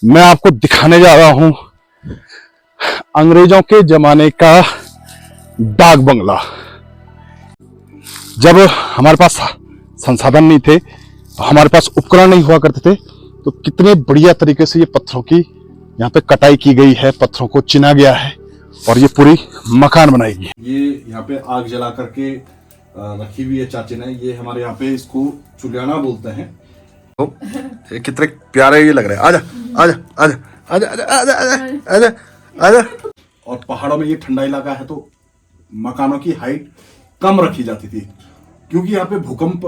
मैं आपको दिखाने जा रहा हूं अंग्रेजों के जमाने का डाक बंगला। जब हमारे पास संसाधन नहीं थे, हमारे पास उपकरण नहीं हुआ करते थे, तो कितने बढ़िया तरीके से ये पत्थरों की यहाँ पे कटाई की गई है, पत्थरों को चिना गया है और ये पूरी मकान बनाई गई है। ये यहाँ पे आग जला करके रखी हुई है चाची ने। ये हमारे यहाँ पे इसको चुलियाना बोलते हैं। तो कितने प्यारे ये लग रहे हैं। आजा आजा आजा आजा आजा आजा आजा आजा। और पहाड़ों में ये ठंडा इलाका है तो मकानों की हाइट कम रखी जाती थी, क्योंकि यहाँ पे भूकंप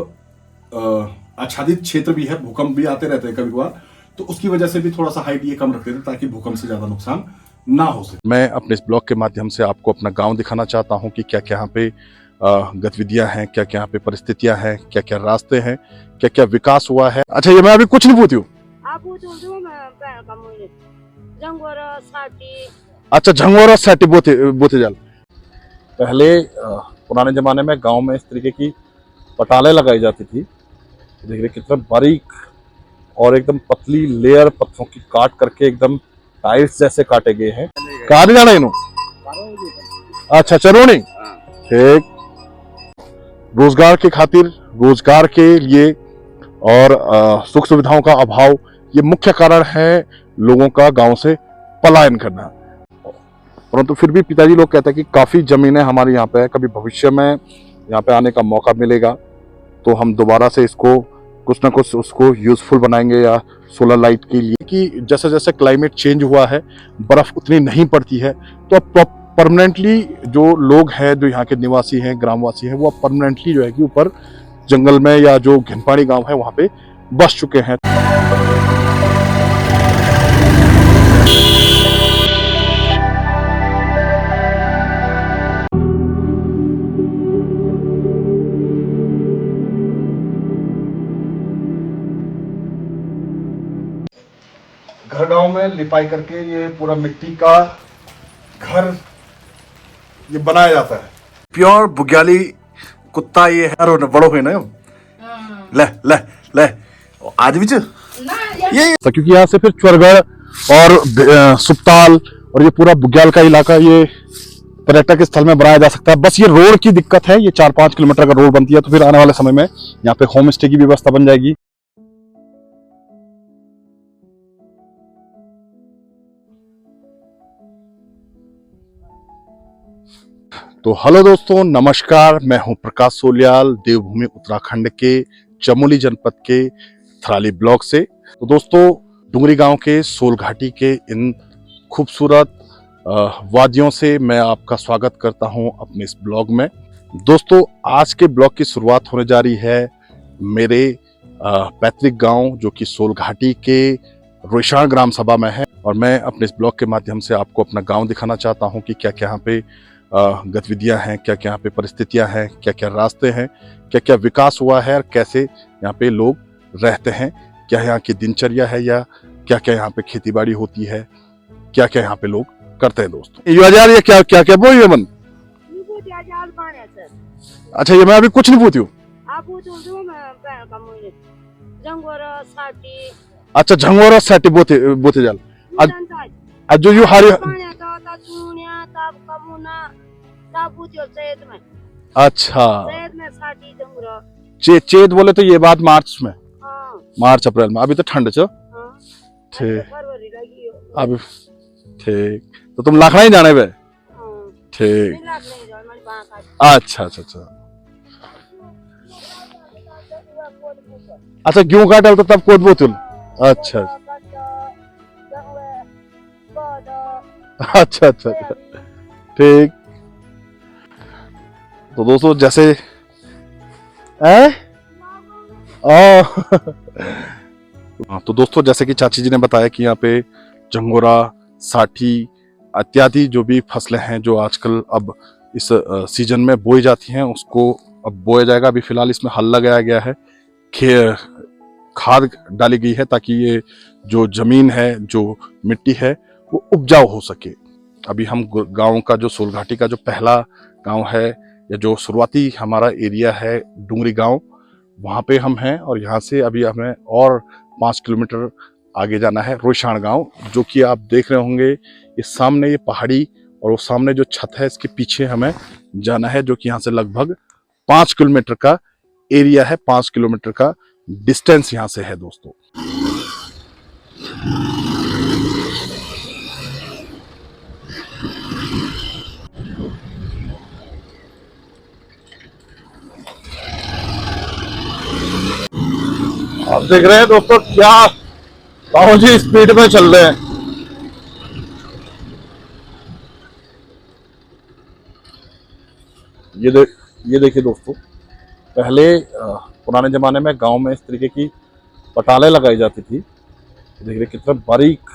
आच्छादित क्षेत्र भी है, भूकंप भी आते रहते हैं कभी कभार, तो उसकी वजह से भी थोड़ा सा हाइट ये कम रखते थे ताकि भूकंप से ज्यादा नुकसान ना हो सके। मैं अपने इस ब्लॉग के माध्यम से आपको अपना गांव दिखाना चाहता हूं कि क्या क्या यहाँ पे गतिविधियां हैं, क्या क्या यहाँ पे परिस्थितियां हैं, क्या क्या रास्ते हैं, क्या क्या विकास हुआ है। अच्छा, ये मैं अभी कुछ नहीं पूछी हूँ। अच्छा, झंगोरा साठी बोते जाल। पहले पुराने जमाने में गांव में इस तरीके की पटाले लगाई जाती थी। देख रहे कितना बारीक और एकदम पतली लेयर पत्थरों की काट करके एकदम टाइल्स जैसे काटे गए हैं। कहा नहीं जाना इन्हों। अच्छा, चरोनी। ठीक। रोजगार के खातिर, रोजगार के लिए और सुख सुविधाओं का अभाव, ये मुख्य कारण है लोगों का गांव से पलायन करना। परंतु फिर भी पिताजी लोग कहते हैं कि काफी जमीनें हमारे यहाँ पे है, कभी भविष्य में यहाँ पे आने का मौका मिलेगा तो हम दोबारा से इसको कुछ ना कुछ उसको यूजफुल बनाएंगे, या सोलर लाइट के लिए। कि जैसे जैसे क्लाइमेट चेंज हुआ है, बर्फ उतनी नहीं पड़ती है, तो अब परमानेंटली जो लोग हैं, जो यहाँ के निवासी हैं, ग्रामवासी हैं, वो अब परमानेंटली जो है कि ऊपर जंगल में या जो घिनपाड़ी गांव है वहां पे बस चुके हैं। घर गांव में लिपाई करके ये पूरा मिट्टी का घर ये बनाया जाता है। प्योर बुग्याली कुत्ता ये है, और बड़ो है ना। ले ले ले आज भी ये क्योंकि यहाँ से फिर चुरगढ़ और सुपताल और ये पूरा बुग्याल का इलाका ये पर्यटक स्थल में बनाया जा सकता है। बस ये रोड की दिक्कत है, ये 4-5 किलोमीटर का रोड बनती है, तो फिर आने वाले समय में यहाँ पे होम स्टे की व्यवस्था बन जाएगी। तो हेलो दोस्तों, नमस्कार। मैं हूं प्रकाश सोलियाल, देवभूमि उत्तराखंड के चमोली जनपद के थराली ब्लॉक से। तो दोस्तों, डुंगरी गांव के सोल घाटी के इन खूबसूरत वादियों से मैं आपका स्वागत करता हूं अपने इस ब्लॉग में। दोस्तों, आज के ब्लॉग की शुरुआत होने जा रही है मेरे पैतृक गांव, जो कि सोल घाटी के रोइशाण ग्राम सभा में है, और मैं अपने इस ब्लॉग के माध्यम से आपको अपना गाँव दिखाना चाहता हूँ कि क्या क्या यहाँ पे गतिविधियां हैं, क्या क्या यहाँ पे परिस्थितियां हैं, क्या क्या रास्ते हैं, क्या क्या विकास हुआ है, और कैसे यहाँ पे लोग रहते हैं, क्या यहाँ की दिनचर्या है, या क्या क्या यहाँ पे खेती बाड़ी होती है, क्या क्या यहाँ पे लोग करते हैं। दोस्तों, ये क्या क्या क्या बोल ये मन। अच्छा, ये मैं अभी कुछ नहीं पूछी हूँ। अच्छा, झंगोरा साठी बोते जाल। आज जो यू हारी। अच्छा, चेत बोले तो ये बात मार्च में। मार्च अप्रैल में, अभी तो ठंड छ। ठीक, अभी ठीक। तो तुम लाखड़ा ही जाने बे। ठीक। अच्छा अच्छा अच्छा अच्छा, क्यों काटल तो तब कोद बोतुल। अच्छा अच्छा अच्छा अच्छा, ठीक। तो दोस्तों, जैसे तो दोस्तों, जैसे कि चाची जी ने बताया कि यहाँ पे झंगोरा, साठी इत्यादि जो भी फसलें हैं जो आजकल अब इस सीजन में बोई जाती हैं, उसको अब बोया जाएगा। अभी फिलहाल इसमें हल लगाया गया है, खाद डाली गई है ताकि ये जो जमीन है, जो मिट्टी है, वो उपजाऊ हो सके। अभी हम गांव का जो सोल घाटी का जो पहला गांव है, या जो शुरुआती हमारा एरिया है डुंगरी गांव, वहाँ पे हम हैं, और यहाँ से अभी हमें और 5 किलोमीटर आगे जाना है रोशान गांव, जो कि आप देख रहे होंगे इस सामने ये पहाड़ी और वो सामने जो छत है इसके पीछे हमें जाना है, जो कि यहाँ से लगभग 5 किलोमीटर का एरिया है, 5 किलोमीटर का डिस्टेंस यहाँ से है दोस्तों। आप देख रहे हैं दोस्तों क्या बाबू जी स्पीड में चल रहे हैं। ये देखिए दोस्तों, पहले पुराने जमाने में गांव में इस तरीके की पटाले लगाई जाती थी। देख रहे कितना बारीक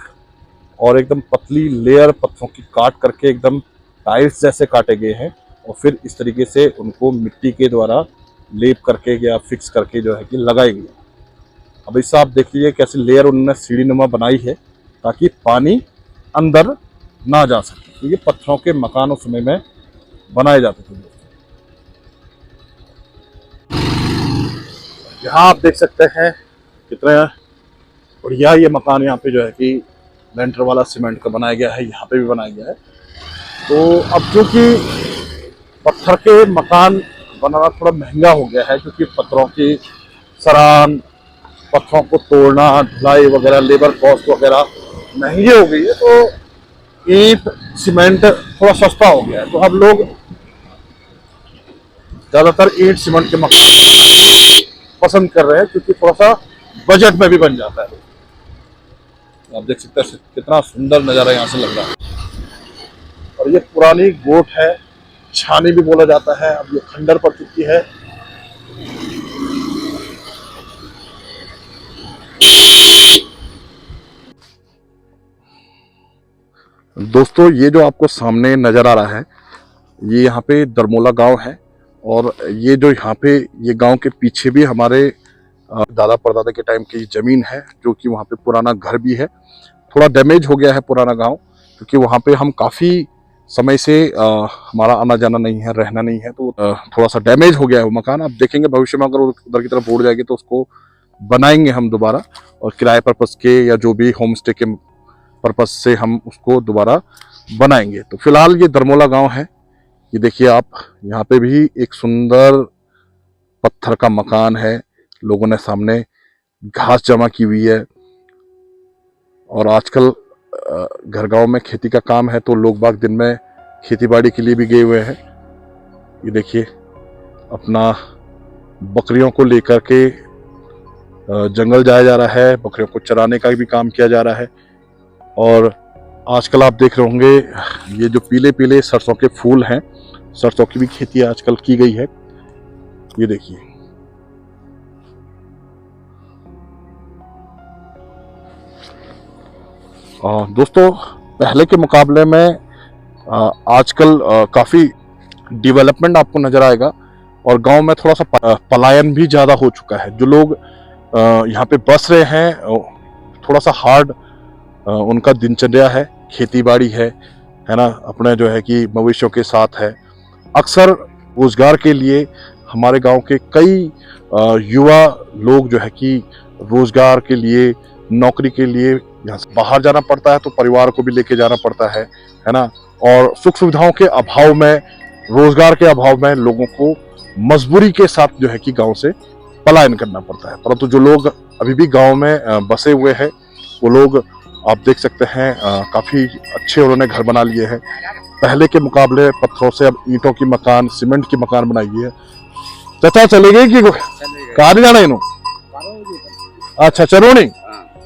और एकदम पतली लेयर पत्थरों की काट करके एकदम टाइल्स जैसे काटे गए हैं और फिर इस तरीके से उनको मिट्टी के द्वारा लेप करके या फिक्स करके जो है कि लगाई गई। अब इससे आप देख लीजिए कैसे लेयर उन्होंने सीढ़ी नुमा बनाई है ताकि पानी अंदर ना जा सके। तो ये पत्थरों के मकान उस समय में बनाए जाते थे। यहाँ आप देख सकते हैं कितना बढ़िया ये मकान यहाँ पे जो है कि लेंटर वाला सीमेंट का बनाया गया है, यहाँ पे भी बनाया गया है। तो अब क्योंकि पत्थर के मकान बनाना थोड़ा महंगा हो गया है, क्योंकि पत्थरों की सरान, पत्थरों को तोड़ना, ढुलाई वगैरह, लेबर कॉस्ट वगैरह महंगी हो गई है, तो ईंट सीमेंट थोड़ा सस्ता हो गया है। तो अब लोग ज़्यादातर ईंट सीमेंट के मकान पसंद कर रहे हैं, क्योंकि थोड़ा सा बजट में भी बन जाता है। आप देख सकते हैं कितना सुंदर नज़ारा यहाँ से लग रहा है। और ये पुरानी गोट है, छानी भी बोला जाता है, अब ये खंडर पड़ चुकी है। दोस्तों ये जो आपको सामने नजर आ रहा है, ये यहाँ पे दरमोला गांव है। और ये जो यहाँ पे ये गांव के पीछे भी हमारे दादा परदादा के टाइम की जमीन है, जो कि वहाँ पे पुराना घर भी है। थोड़ा डैमेज हो गया है पुराना गांव, क्योंकि वहाँ पे हम काफ़ी समय से हमारा आना जाना नहीं है, रहना नहीं है, तो थोड़ा सा डैमेज हो गया है वो मकान। आप देखेंगे भविष्य में अगर उधर की तरफ बोर्ड जाएगी तो उसको बनाएंगे हम दोबारा, और किराए पर्पज़ के या जो भी होम स्टे के पर्पज़ से हम उसको दोबारा बनाएंगे। तो फिलहाल ये दरमोला गांव है। ये देखिए आप, यहाँ पे भी एक सुंदर पत्थर का मकान है, लोगों ने सामने घास जमा की हुई है। और आजकल घर गांव में खेती का काम है, तो लोग बाग दिन में खेती बाड़ी के लिए भी गए हुए हैं। ये देखिए अपना बकरियों को लेकर के जंगल जाया जा रहा है, बकरियों को चराने का भी काम किया जा रहा है। और आजकल आप देख रहे होंगे ये जो पीले पीले सरसों के फूल हैं, सरसों की भी खेती आजकल की गई है। ये देखिए दोस्तों, पहले के मुकाबले में आजकल काफ़ी डेवलपमेंट आपको नज़र आएगा। और गांव में थोड़ा सा पलायन भी ज़्यादा हो चुका है। जो लोग यहाँ पे बस रहे हैं, थोड़ा सा हार्ड उनका दिनचर्या है, खेती बाड़ी है ना, अपने जो है कि मवेशियों के साथ है। अक्सर रोजगार के लिए हमारे गांव के कई युवा लोग जो है कि रोजगार के लिए, नौकरी के लिए यहाँ से बाहर जाना पड़ता है, तो परिवार को भी लेके जाना पड़ता है ना। और सुख सुविधाओं के अभाव में, रोजगार के अभाव में लोगों को मजबूरी के साथ जो है कि गांव से पलायन करना पड़ता है। परंतु जो लोग अभी भी गांव में बसे हुए हैं, वो लोग आप देख सकते हैं काफ़ी अच्छे उन्होंने घर बना लिए हैं। पहले के मुकाबले पत्थरों से अब ईंटों की मकान, सीमेंट की मकान बनाई है। चाचा चले गए कि कहाँ नहीं जाना इन्हों? अच्छा चलो नहीं,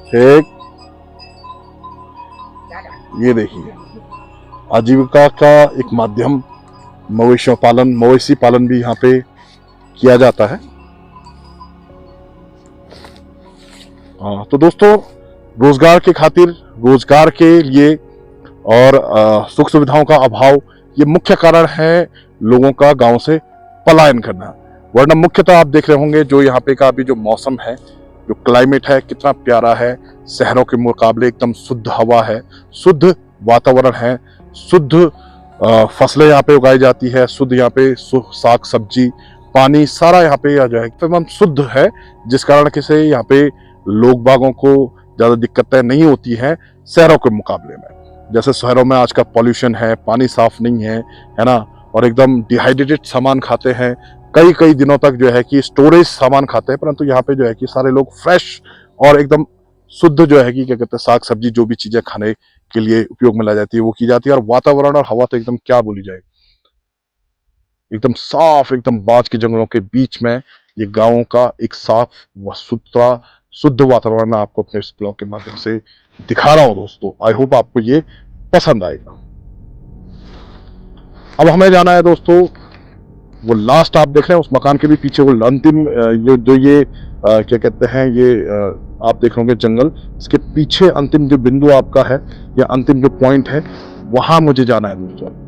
ठीक। ये देखिए आजीविका का एक माध्यम मवेशियों पालन, मवेशी पालन भी यहाँ पे किया जाता है। तो दोस्तों रोजगार के खातिर, रोजगार के लिए और सुख सुविधाओं का अभाव, ये मुख्य कारण है लोगों का गांव से पलायन करना। वरना मुख्यतः आप देख रहे होंगे जो यहाँ पे का अभी जो मौसम है, जो क्लाइमेट है, कितना प्यारा है। शहरों के मुकाबले एकदम शुद्ध हवा है, शुद्ध वातावरण है, शुद्ध फसलें यहाँ पे उगाई जाती है, शुद्ध यहाँ पे साग सब्जी, पानी सारा यहाँ पे जो है एकदम शुद्ध है। जिस कारण से यहाँ पे लोग बागों को ज़्यादा दिक्कतें नहीं होती हैं शहरों के मुकाबले में। जैसे शहरों में आज का पॉल्यूशन है, पानी साफ नहीं है ना, और एकदम डिहाइड्रेटेड सामान खाते हैं, कई कई दिनों तक जो है कि स्टोरेज सामान खाते हैं, परंतु यहाँ पे जो है कि सारे लोग फ्रेश और एकदम शुद्ध जो है कि क्या कहते हैं साग सब्जी जो भी चीजें खाने के लिए उपयोग में लाई जाती है वो की जाती है। और वातावरण और हवा तो एकदम क्या बोली जाए, एकदम साफ, एकदम बांज के जंगलों के बीच में ये गाँव का एक साफ व सुथरा शुद्ध वातावरण मैं आपको अपने इस ब्लॉग के माध्यम से दिखा रहा हूँ दोस्तों। आई होप आपको ये पसंद आएगा। अब हमें जाना है दोस्तों, वो लास्ट आप देख रहे हैं उस मकान के भी पीछे वो अंतिम ये क्या कहते हैं ये आप देख रहे होंगे जंगल, इसके पीछे अंतिम जो बिंदु आपका है या अंतिम जो पॉइंट है वहां मुझे जाना है दोस्तों।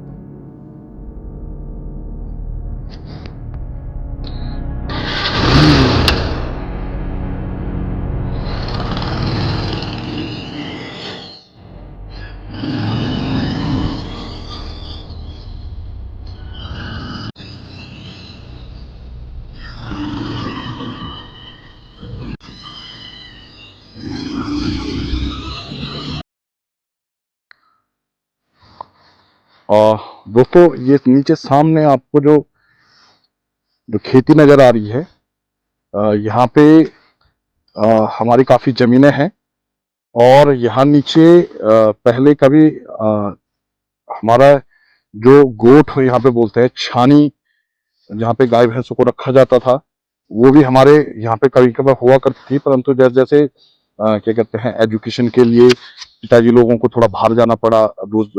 और दोस्तों ये नीचे सामने आपको जो जो खेती नजर आ रही है, यहाँ पे हमारी काफी जमीनें हैं और यहाँ नीचे पहले कभी हमारा जो गोठ यहाँ पे बोलते हैं छानी, जहाँ पे गाय भैंसों को रखा जाता था, वो भी हमारे यहाँ पे कभी कभार हुआ करती थी। परंतु जैसे जैसे क्या कहते हैं एजुकेशन के लिए पिताजी लोगों को थोड़ा बाहर जाना पड़ा, रोज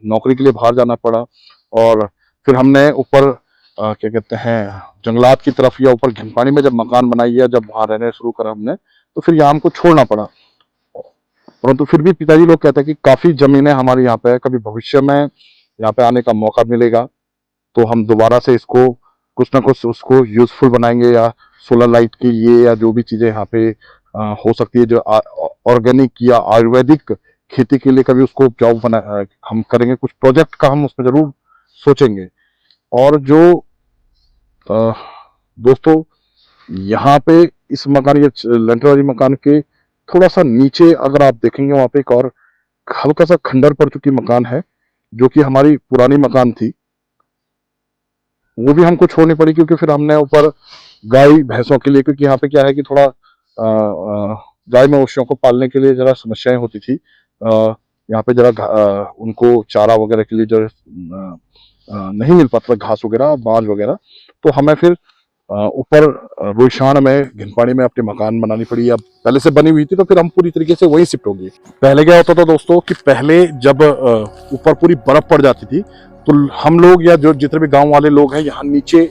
नौकरी के लिए बाहर जाना पड़ा, और फिर हमने ऊपर क्या कहते हैं जंगलात की तरफ या ऊपर घिनपानी में जब मकान बनाई या जब वहां रहने शुरू करा हमने, तो फिर यहाँ हमको छोड़ना पड़ा। परंतु फिर भी पिताजी लोग कहते हैं कि काफी जमीनें हमारे यहाँ पे है, कभी भविष्य में यहाँ पे आने का मौका मिलेगा तो हम दोबारा से इसको कुछ ना कुछ उसको यूजफुल बनाएंगे, या सोलर लाइट के लिए या जो भी चीजें यहाँ पे हो सकती है जो ऑर्गेनिक या आयुर्वेदिक खेती के लिए कभी उसको उपजाऊ बना हम करेंगे, कुछ प्रोजेक्ट का हम उसमें जरूर सोचेंगे। और जो दोस्तों यहाँ पे इस मकान ये लेंटर वाली मकान के थोड़ा सा नीचे अगर आप देखेंगे वहां पे एक और हल्का सा खंडर पड़ चुकी मकान है, जो कि हमारी पुरानी मकान थी, वो भी हमको छोड़नी पड़ी क्योंकि फिर हमने ऊपर गाय भैंसों के लिए, क्योंकि यहाँ पे क्या है कि थोड़ा गाय मवेशियों को पालने के लिए जरा समस्याएं होती थी, यहाँ पे जरा उनको चारा वगैरह के लिए जो नहीं मिल पाता घास वगैरह बांज वगैरह, तो हमें फिर ऊपर रोहिशान में घिनपानी में अपने मकान बनानी पड़ी। अब पहले से बनी हुई थी तो फिर हम पूरी तरीके से वहीं शिफ्ट हो गए। पहले क्या होता था दोस्तों कि पहले जब ऊपर पूरी बर्फ पड़ जाती थी तो हम लोग या जो जितने भी गांव वाले लोग हैं यहाँ नीचे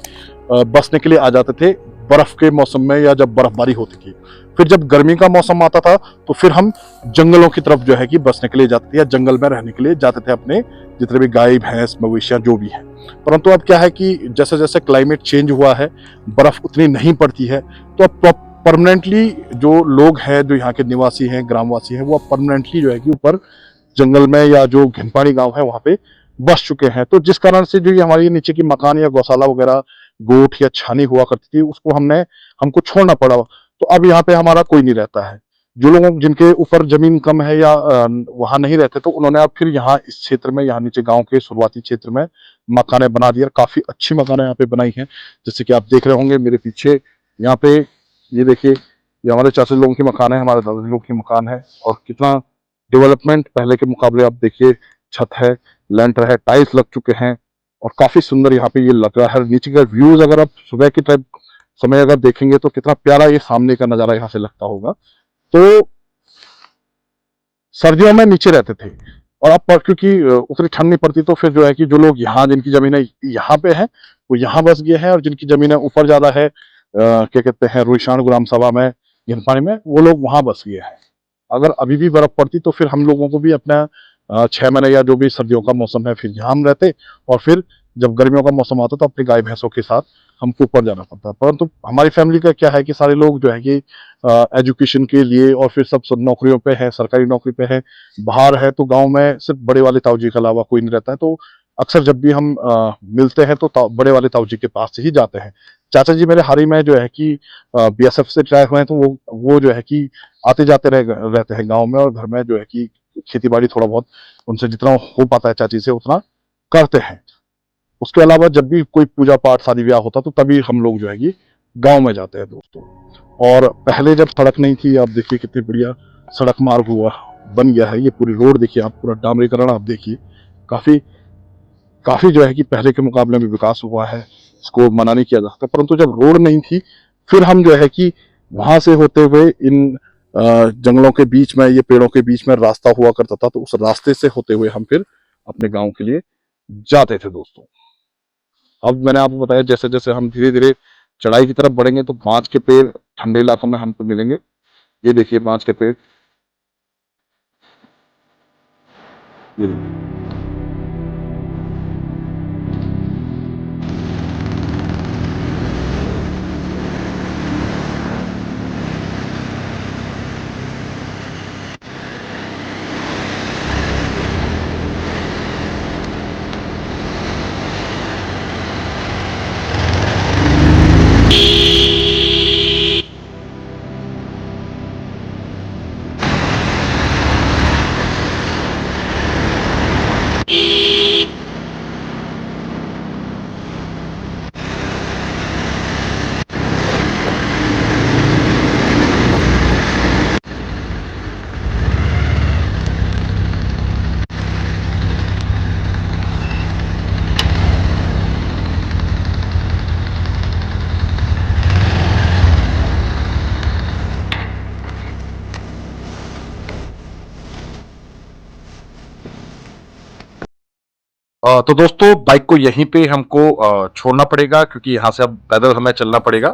बसने के लिए आ जाते थे बर्फ के मौसम में या जब बर्फबारी होती थी। फिर जब गर्मी का मौसम आता था तो फिर हम जंगलों की तरफ जो है कि बसने के लिए जाते थे या जंगल में रहने के लिए जाते थे, अपने जितने भी गाय भैंस मवेशियां जो भी हैं। परंतु अब क्या है कि जैसे जैसे क्लाइमेट चेंज हुआ है, बर्फ उतनी नहीं पड़ती है, तो अब परमानेंटली जो लोग हैं जो यहाँ के निवासी हैं ग्रामवासी हैं वो अब परमानेंटली जो है कि ऊपर जंगल में या जो घिनपानी गांव है वहां पे बस चुके हैं। तो जिस कारण से जो ये हमारी नीचे की मकान या गौशाला वगैरह गोठ या छानी हुआ करती थी उसको हमको छोड़ना पड़ा। तो अब यहाँ पे हमारा कोई नहीं रहता है। जो लोग जिनके ऊपर जमीन कम है या वहां नहीं रहते तो उन्होंने अब फिर यहाँ इस क्षेत्र में, यहाँ नीचे गांव के शुरुआती क्षेत्र में मकाने बना दी और काफी अच्छी मकाने यहाँ पे बनाई हैं। जैसे कि आप देख रहे होंगे मेरे पीछे, यहाँ पे ये देखिए, ये हमारे चाचा लोगों की मकान है, हमारे दादा लोगों की मकान है, और कितना डेवलपमेंट पहले के मुकाबले आप देखिए, छत है, लेंटर है, टाइल्स लग चुके हैं और काफी सुंदर यहाँ पे ये लग रहा है। नीचे का व्यूज अगर आप सुबह के टाइम समय अगर देखेंगे तो कितना प्यारा ये सामने का नजारा यहाँ से लगता होगा। तो सर्दियों में नीचे रहते थे और अब पर क्योंकि उतनी ठंड नहीं पड़ती तो फिर जो है कि जो लोग यहाँ जिनकी जमीनें यहाँ पे है वो यहाँ बस गए हैं, और जिनकी जमीनें ऊपर ज्यादा है क्या कहते हैं रुईशान गुलाम सभा में घिनपानी में, वो लोग वहां बस गए हैं। अगर अभी भी बर्फ पड़ती तो फिर हम लोगों को भी अपना 6 महीने या जो भी सर्दियों का मौसम है फिर यहाँ हम रहते, और फिर जब गर्मियों का मौसम आता तो अपनी गाय भैंसों के साथ हमको ऊपर जाना पड़ता। परंतु हमारी फैमिली का क्या है कि सारे लोग जो है कि एजुकेशन के लिए और फिर सब नौकरियों पे है, सरकारी नौकरी पे है, बाहर है, तो गांव में सिर्फ बड़े वाले ताऊजी के अलावा कोई नहीं रहता है। तो अक्सर जब भी हम मिलते हैं तो बड़े वाले ताऊजी के पास से ही जाते हैं, चाचा जी मेरे हाल ही में जो है कि बीएसएफ से रिटायर हुए हैं, तो वो जो है कि आते जाते रहते हैं गांव में, और घर में जो है कि खेती बाड़ी थोड़ा बहुत उनसे जितना हो पाता है चाची से उतना करते हैं। उसके अलावा जब भी कोई पूजा पाठ शादी ब्याह होता तो तभी हम लोग जो है कि गांव में जाते हैं दोस्तों। और पहले जब सड़क नहीं थी, आप देखिए कितनी बढ़िया सड़क मार्ग हुआ बन गया है। ये पूरी रोड देखिए आप, पूरा डामरीकरण आप देखिए, काफी काफी जो है कि पहले के मुकाबले में विकास हुआ है, इसको मना नहीं किया जा सकता। परंतु जब रोड नहीं थी, फिर हम जो है कि वहां से होते हुए इन जंगलों के बीच में, ये पेड़ों के बीच में रास्ता हुआ करता था, तो उस रास्ते से होते हुए हम फिर अपने गांव के लिए जाते थे दोस्तों। अब मैंने आपको बताया जैसे जैसे हम धीरे धीरे चढ़ाई की तरफ बढ़ेंगे तो बांस के पेड़ ठंडे इलाकों में हमको मिलेंगे। ये देखिए बांस के पेड़, ये देखिए। तो दोस्तों बाइक को यहीं पे हमको छोड़ना पड़ेगा, क्योंकि यहाँ से अब पैदल हमें चलना पड़ेगा।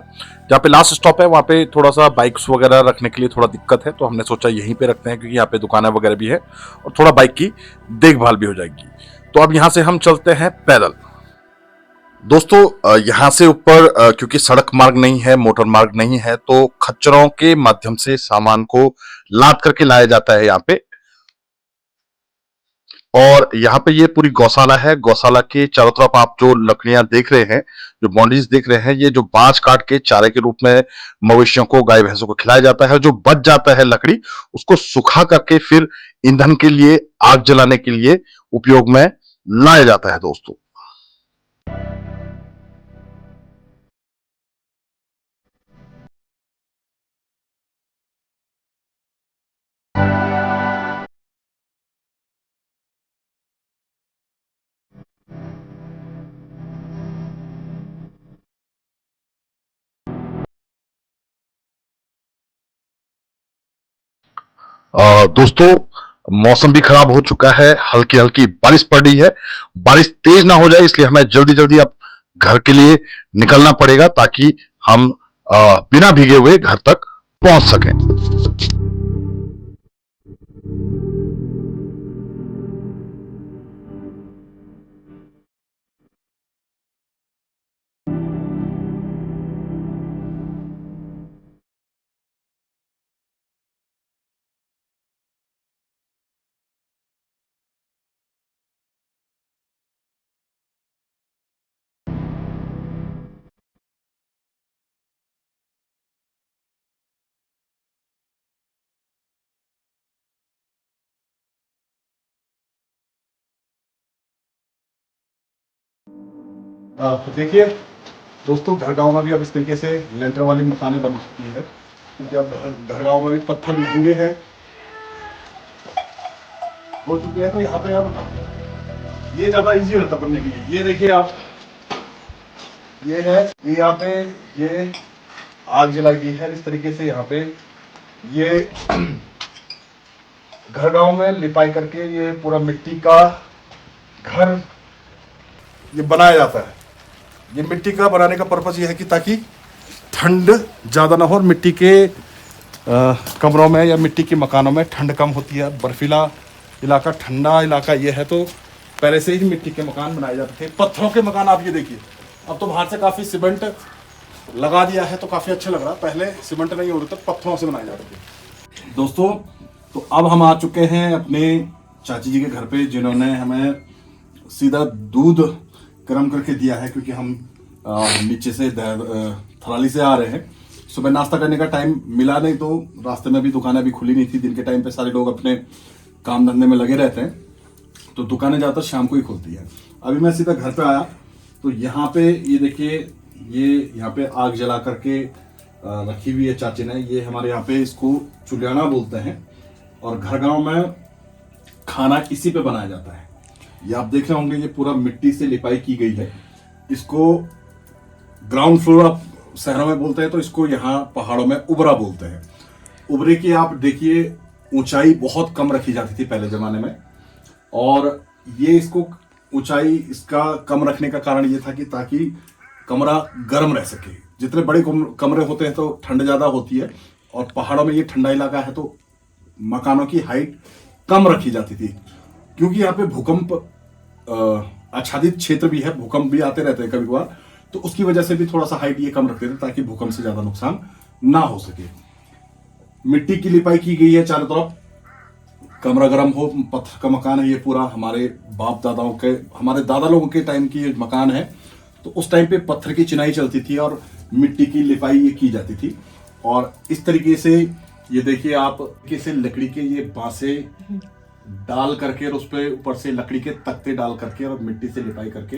जहाँ पे लास्ट स्टॉप है वहाँ पे थोड़ा सा बाइक्स वगैरह रखने के लिए थोड़ा दिक्कत है, तो हमने सोचा यहीं पे रखते हैं, क्योंकि यहाँ पे दुकानें वगैरह भी है और थोड़ा बाइक की देखभाल भी हो जाएगी। तो अब यहाँ से हम चलते हैं पैदल। दोस्तों यहाँ से ऊपर क्योंकि सड़क मार्ग नहीं है, मोटर मार्ग नहीं है, तो खच्चरों के माध्यम से सामान को लाद करके लाया जाता है यहाँ पे। और यहाँ पे ये पूरी गौशाला है। गौशाला के चारों तरफ आप जो लकड़ियां देख रहे हैं, जो बाउंड्रीज देख रहे हैं, ये जो बांज काट के चारे के रूप में मवेशियों को, गाय भैंसों को खिलाया जाता है। जो बच जाता है लकड़ी, उसको सुखा करके फिर ईंधन के लिए, आग जलाने के लिए उपयोग में लाया जाता है दोस्तों। दोस्तों मौसम भी खराब हो चुका है, हल्की हल्की बारिश पड़ रही है। बारिश तेज ना हो जाए इसलिए हमें जल्दी जल्दी अब घर के लिए निकलना पड़ेगा, ताकि हम बिना भीगे हुए घर तक पहुंच सकें। देखिए दोस्तों, घर गांव में भी अब इस तरीके से लेंटर वाली मकानें बन चुकी है, क्योंकि अब घर गांव में भी पत्थर महंगे हैं हो चुके हैं। तो यहाँ पे अब ये ज्यादा इजी होता बनने के लिए। ये देखिए आप, ये है, ये यहाँ पे ये आग जलाई गई है इस तरीके से। यहाँ पे ये घर गांव में लिपाई करके ये पूरा मिट्टी का घर ये बनाया जाता है। ये मिट्टी का बनाने का पर्पज ये है कि ताकि ठंड ज़्यादा ना हो, और मिट्टी के कमरों में या मिट्टी के मकानों में ठंड कम होती है। बर्फीला इलाका, ठंडा इलाका ये है, तो पहले से ही मिट्टी के मकान बनाए जाते थे। पत्थरों के मकान आप ये देखिए, अब तो बाहर से काफ़ी सीमेंट लगा दिया है तो काफ़ी अच्छा लग रहा है। पहले सीमेंट नहीं हो रहे थे, पत्थरों से बनाए जाते थे दोस्तों। तो अब हम आ चुके हैं अपने चाची जी के घर पे, जिन्होंने हमें सीधा दूध गर्म करके दिया है, क्योंकि हम नीचे से थराली से आ रहे हैं। सुबह नाश्ता करने का टाइम मिला नहीं, तो रास्ते में भी दुकानें भी खुली नहीं थी। दिन के टाइम पे सारे लोग अपने काम धंधे में लगे रहते हैं, तो दुकानें ज़्यादातर शाम को ही खुलती है। अभी मैं सीधा घर पे आया, तो यहाँ पे ये देखिए, ये यहाँ पे आग जला करके रखी हुई है चाची ने। ये हमारे यहाँ पे इसको चुलियाना बोलते हैं, और घर गांव में खाना इसी पे बनाया जाता है। ये आप देख रहे होंगे, ये पूरा मिट्टी से लिपाई की गई है। इसको ग्राउंड फ्लोर आप शहरों में बोलते हैं, तो इसको यहाँ पहाड़ों में उबरा बोलते हैं। उबरे की आप देखिए ऊंचाई बहुत कम रखी जाती थी पहले जमाने में, और ये इसको ऊंचाई इसका कम रखने का कारण ये था कि ताकि कमरा गर्म रह सके। जितने बड़े कमरे होते हैं तो ठंड ज्यादा होती है, और पहाड़ों में ये ठंडा इलाका है तो मकानों की हाइट कम रखी जाती थी, क्योंकि यहाँ पे भूकंप आच्छादित क्षेत्र भी है, भूकंप भी आते रहते हैं कभी कभार, तो उसकी वजह से भी थोड़ा सा हाइट ये कम रखते थे ताकि भूकंप से ज्यादा नुकसान ना हो सके। मिट्टी की लिपाई की गई है चारों तरफ, कमरा गर्म हो। पत्थर का मकान है ये पूरा, हमारे बाप दादाओं के, हमारे दादा लोगों के टाइम की मकान है, तो उस टाइम पे पत्थर की चिनाई चलती थी और मिट्टी की लिपाई ये की जाती थी। और इस तरीके से ये देखिए आप, कैसे लकड़ी के ये बांसे डाल करके और उस पे ऊपर से लकड़ी के तख्ते डाल करके और मिट्टी से लिपाई करके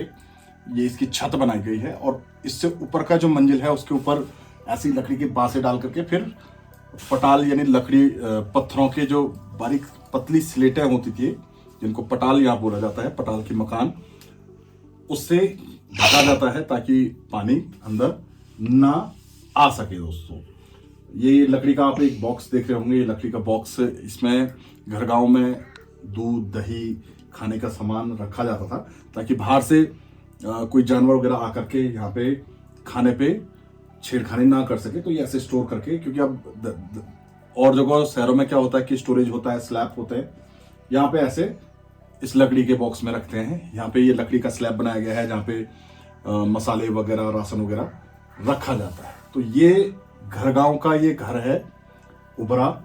ये इसकी छत बनाई गई है। और इससे ऊपर का जो मंजिल है उसके ऊपर ऐसी लकड़ी के बांसे डाल करके फिर पटाल यानी लकड़ी पत्थरों के जो बारीक पतली स्लेटें होती थी, जिनको पटाल यहाँ बोला जाता है, पटाल की मकान, उससे ढका जाता है ताकि पानी अंदर ना आ सके। दोस्तों, ये लकड़ी का आप एक बॉक्स देख रहे होंगे, ये लकड़ी का बॉक्स, इसमें घर गांव में दूध दही खाने का सामान रखा जाता था ताकि बाहर से कोई जानवर वगैरह आकर के यहाँ पे खाने पे छेड़खानी ना कर सके। तो ये ऐसे स्टोर करके, क्योंकि अब और जगह शहरों में क्या होता है कि स्टोरेज होता है, स्लैब होते हैं, यहाँ पे ऐसे इस लकड़ी के बॉक्स में रखते हैं। यहाँ पे ये लकड़ी का स्लैब बनाया गया है जहाँ पे मसाले वगैरह राशन वगैरह रखा जाता है। तो ये घर गांव का ये घर है उबरा,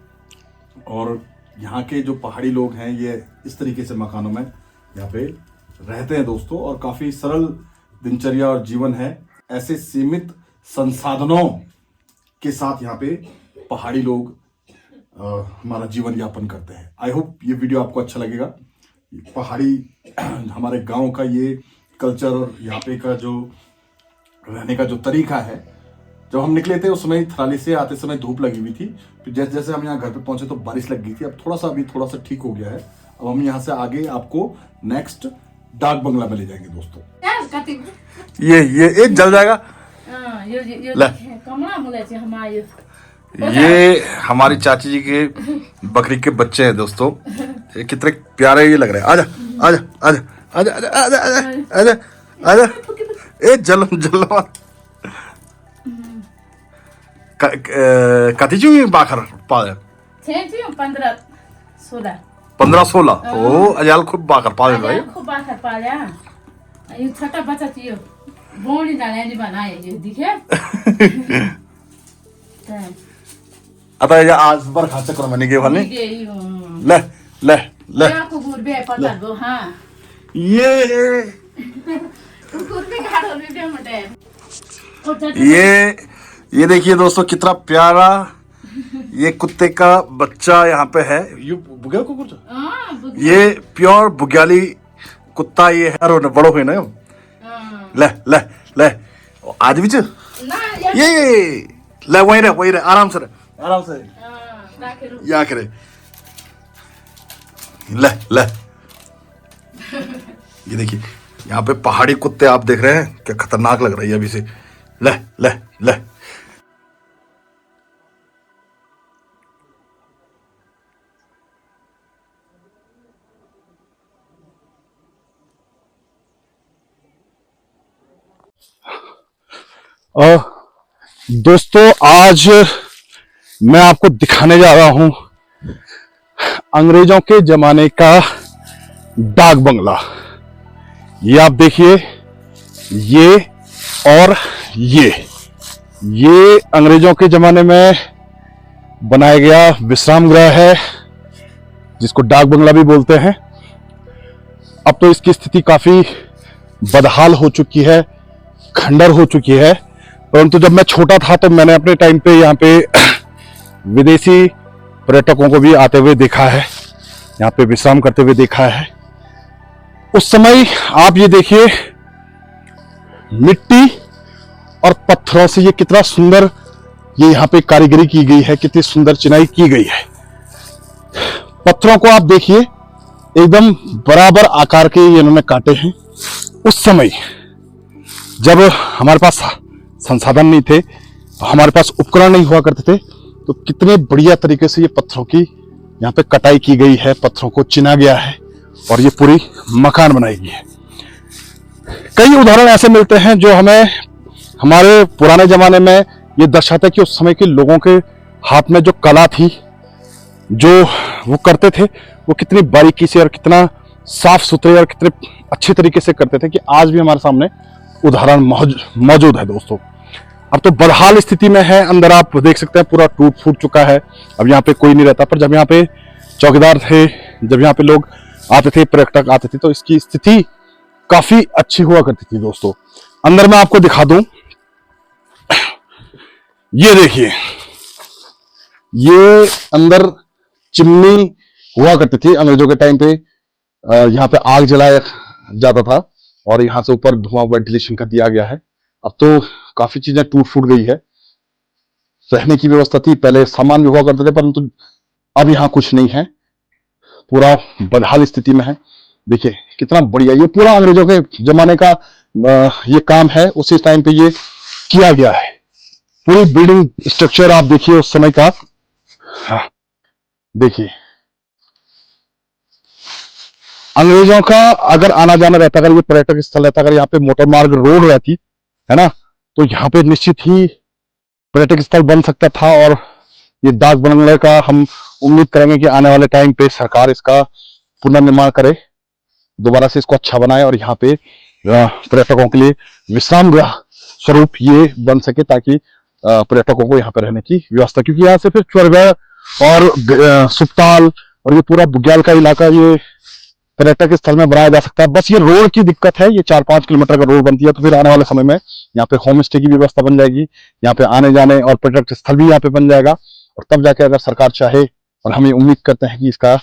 और यहाँ के जो पहाड़ी लोग हैं ये इस तरीके से मकानों में यहाँ पे रहते हैं दोस्तों। और काफी सरल दिनचर्या और जीवन है, ऐसे सीमित संसाधनों के साथ यहाँ पे पहाड़ी लोग हमारा जीवन यापन करते हैं। आई होप ये वीडियो आपको अच्छा लगेगा। पहाड़ी हमारे गांव का ये कल्चर और यहाँ पे का जो रहने का जो तरीका है। जब हम निकले थे उस समय थराली से आते समय धूप लगी हुई थी, फिर जैसे जैसे हम यहाँ घर पे पहुंचे तो बारिश लग गई थी। अब थोड़ा सा ठीक हो गया है। अब हम यहाँ से आगे आपको नेक्स्ट डाक बंगला में ले जाएंगे दोस्तों। ये जल जाएगा। ये हमारी चाची जी के बकरी के बच्चे हैं दोस्तों, ये कितने प्यारे ये लग रहे हैं। आजा आजा आजा आजा आजा आजा आजा आजा, ए जल कति चु बाखर पाले 15-16 ओ अजाल खूब बाखर पाले भाई, खूब बाखर पाले। ये छोटा बच्चा थियो बोनी डाले जी बनाए ये दिखे। आता ये आज बार खाचा कर मनी के वाले ले ले ले को गुरबे पता गो। हां ये गुरबे खाड़ो बे मटे। ये देखिए दोस्तों कितना प्यारा ये कुत्ते का बच्चा यहाँ पे है। ये बुग्या कुकुर, ये प्योर बुग्याली कुत्ता ये है। और बड़ो हुए ना ले ले ले आज भी ये ले वही रहे आराम से या करे ले ले। ये देखिए यहाँ पे पहाड़ी कुत्ते आप देख रहे हैं, क्या खतरनाक लग रही है अभी से। ले ले ले दोस्तों, आज मैं आपको दिखाने जा रहा हूं अंग्रेजों के जमाने का डाक बंगला। ये आप देखिए, ये और ये अंग्रेजों के जमाने में बनाया गया विश्राम गृह है, जिसको डाक बंगला भी बोलते हैं। अब तो इसकी स्थिति काफी बदहाल हो चुकी है, खंडर हो चुकी है, परंतु जब मैं छोटा था तो मैंने अपने टाइम पे यहाँ पे विदेशी पर्यटकों को भी आते हुए देखा है, यहाँ पे विश्राम करते हुए देखा है। उस समय आप ये देखिए, मिट्टी और पत्थरों से ये कितना सुंदर ये यहाँ पे कारीगरी की गई है, कितनी सुंदर चिनाई की गई है। पत्थरों को आप देखिए, एकदम बराबर आकार के ये इन्होंने काटे हैं। उस समय जब हमारे पास संसाधन नहीं थे, हमारे पास उपकरण नहीं हुआ करते थे, तो कितने बढ़िया तरीके से ये पत्थरों की यहाँ पे कटाई की गई है, पत्थरों को चिना गया है और ये पूरी मकान बनाई गई है। कई उदाहरण ऐसे मिलते हैं जो हमें हमारे पुराने जमाने में ये दर्शाता है कि उस समय के लोगों के हाथ में जो कला थी, जो वो करते थे, वो कितनी बारीकी से और कितना साफ सुथरे और कितने अच्छे तरीके से करते थे कि आज भी हमारे सामने उदाहरण मौजूद है दोस्तों। अब तो बदहाल स्थिति में है, अंदर आप देख सकते हैं पूरा टूट फूट चुका है, अब यहाँ पे कोई नहीं रहता। पर जब यहाँ पे चौकीदार थे, जब यहाँ पे लोग आते थे, पर्यटक आते थे, तो इसकी स्थिति काफी अच्छी हुआ करती थी दोस्तों। अंदर मैं आपको दिखा दूं, ये देखिए, ये अंदर चिमनी हुआ करती थी अंग्रेजों के टाइम पे। यहाँ पे आग जलाया जाता था और यहाँ से ऊपर धुआं वेंटिलेशन का दिया गया है। अब तो काफी चीजें टूट फूट गई है। रहने की व्यवस्था थी, पहले सामान भी हुआ करते थे, परंतु अब यहाँ कुछ नहीं है, पूरा बदहाल स्थिति में है। देखिए कितना बढ़िया, ये पूरा अंग्रेजों के जमाने का ये काम है, उसी टाइम पे ये किया गया है। पूरी बिल्डिंग स्ट्रक्चर आप देखिए उस समय का। हाँ, देखिए अंग्रेजों का अगर आना जाना रहता, अगर ये पर्यटक स्थल रहता, अगर यहाँ पे मोटर मार्ग रोड रहती है ना, तो यहाँ पे निश्चित ही पर्यटक स्थल बन सकता था। और ये डाक बंगले का हम उम्मीद करेंगे कि आने वाले टाइम पे सरकार इसका पुनर्निर्माण करे, दोबारा से इसको अच्छा बनाए और यहाँ पे पर्यटकों के लिए विश्राम गृह स्वरूप ये बन सके, ताकि पर्यटकों को यहाँ पे रहने की व्यवस्था, क्योंकि यहाँ से फिर चौरगढ़ और सुपताल और ये पूरा बुग्याल का इलाका ये पर्यटक स्थल में बनाया जा सकता है। बस ये रोड की दिक्कत है, ये 4-5 किलोमीटर का रोड बनती है, तो फिर आने वाले समय में यहाँ पे होम स्टे की व्यवस्था बन जाएगी, यहाँ पे आने जाने और पर्यटक स्थल भी यहाँ पे बन जाएगा। और तब जाके अगर सरकार चाहे, और हमें उम्मीद करते हैं कि इसका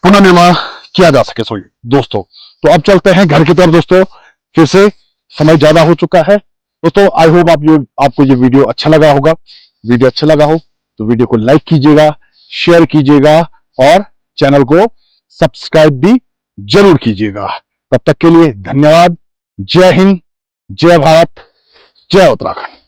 पुनर्निर्माण किया जा सके। सोई दोस्तों, तो अब चलते हैं घर की तरफ दोस्तों, फिर से समय ज्यादा हो चुका है दोस्तों। आई होप आपको ये वीडियो अच्छा लगा होगा। वीडियो अच्छा लगा हो तो वीडियो को लाइक कीजिएगा, शेयर कीजिएगा और चैनल को सब्सक्राइब भी जरूर कीजिएगा। तब तक के लिए धन्यवाद। जय हिंद, जय भारत, जय उत्तराखंड।